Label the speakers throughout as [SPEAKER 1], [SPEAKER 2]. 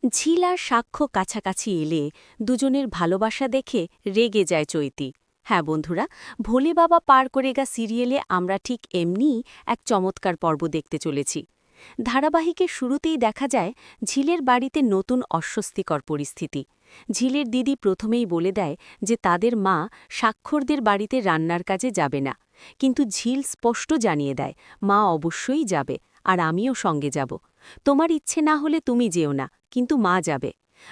[SPEAKER 1] ঝিল আর সাক্ষ্য কাছাকাছি এলে দুজনের ভালোবাসা দেখে রেগে যায় চৈতি। হ্যাঁ বন্ধুরা, ভোলে বাবা পার করেগা সিরিয়ালে আমরা ঠিক এমনিই এক চমৎকার পর্ব দেখতে চলেছি। ধারাবাহিকের শুরুতেই দেখা যায় ঝিলের বাড়িতে নতুন অস্বস্তিকর পরিস্থিতি। ঝিলের দিদি প্রথমেই বলে দেয় যে তাদের মা স্বাক্ষরদের বাড়িতে রান্নার কাজে যাবে না, কিন্তু ঝিল স্পষ্ট জানিয়ে দেয় মা অবশ্যই যাবে, আর আমিও সঙ্গে যাব। তোমার ইচ্ছে না হলে তুমি যেও না, কিন্তু মা যাবে।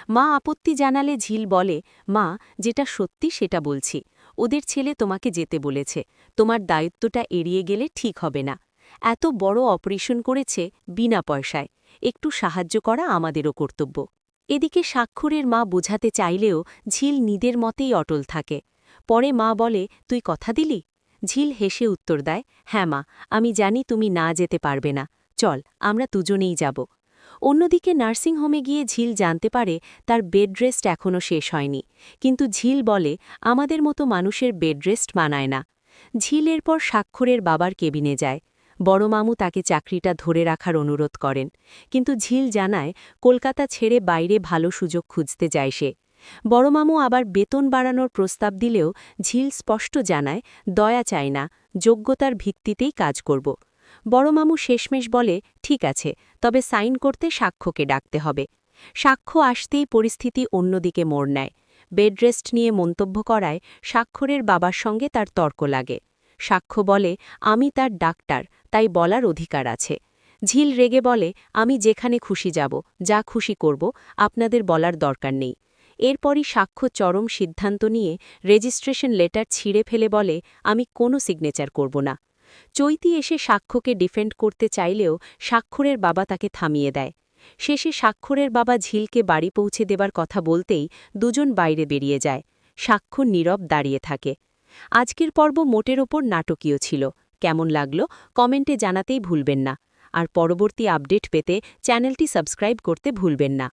[SPEAKER 1] মা আপত্তি জানালে ঝিল বলে, মা, যেটা সত্যি সেটা বলছি, ওদের ছেলে তোমাকে যেতে বলেছে, তোমার দায়িত্বটা এড়িয়ে গেলে ঠিক হবে না। এত বড় অপারেশন করেছে বিনা পয়সায়, একটু সাহায্য করা আমাদেরও কর্তব্য। এদিকে স্বাক্ষরের মা বোঝাতে চাইলেও ঝিল নিদের মতেই অটল থাকে। পরে মা বলে, তুই কথা দিলি? ঝিল হেসে উত্তর দেয়, হ্যাঁ মা, আমি জানি তুমি না যেতে পারবে না, চল আমরা দুজনেই যাব। অন্যদিকে নার্সিংহোমে গিয়ে ঝিল জানতে পারে তার বেড রেস্ট এখনও শেষ হয়নি, কিন্তু ঝিল বলে আমাদের মতো মানুষের বেড রেস্ট মানায় না। ঝিল এরপর স্বাক্ষরের বাবার কেবিনে যায়। বড় মামু তাকে চাকরিটা ধরে রাখার অনুরোধ করেন, কিন্তু ঝিল জানায় কলকাতা ছেড়ে বাইরে ভালো সুযোগ খুঁজতে যায় সে। বড় মামু আবার বেতন বাড়ানোর প্রস্তাব দিলেও ঝিল স্পষ্ট জানায় দয়া চায় না, যোগ্যতার ভিত্তিতেই কাজ করব। বড় মামু শেষমেশ বলে, ঠিক আছে, তবে সাইন করতে সাক্ষ্যকে ডাকতে হবে। সাক্ষ্য আসতেই পরিস্থিতি অন্যদিকে মোড় নেয়। বেড রেস্ট নিয়ে মন্তব্য করায় স্বাক্ষরের বাবার সঙ্গে তার তর্ক লাগে। সাক্ষ্য বলে, আমি তার ডাক্তার, তাই বলার অধিকার আছে। ঝিল রেগে বলে, আমি যেখানে খুশি যাব, যা খুশি করব, আপনাদের বলার দরকার নেই। এরপরই সাক্ষ্য চরম সিদ্ধান্ত নিয়ে রেজিস্ট্রেশন লেটার ছিঁড়ে ফেলে বলে, আমি কোনো সিগনেচার করব না। চৈতি এসে সাক্ষ্যকে ডিফেন্ড করতে চাইলেও স্বাক্ষরের বাবা তাকে থামিয়ে দেয়। শেষে স্বাক্ষরের বাবা ঝিলকে বাড়ি পৌঁছে দেবার কথা বলতেই দুজন বাইরে বেরিয়ে যায়। সাক্ষ্য নীরব দাঁড়িয়ে থাকে। আজকের পর্ব মোটের ওপর নাটকীয় ছিল। কেমন লাগলো কমেন্টে জানাতেই ভুলবেন না। আর পরবর্তী আপডেট পেতে চ্যানেলটি সাবস্ক্রাইব করতে ভুলবেন না।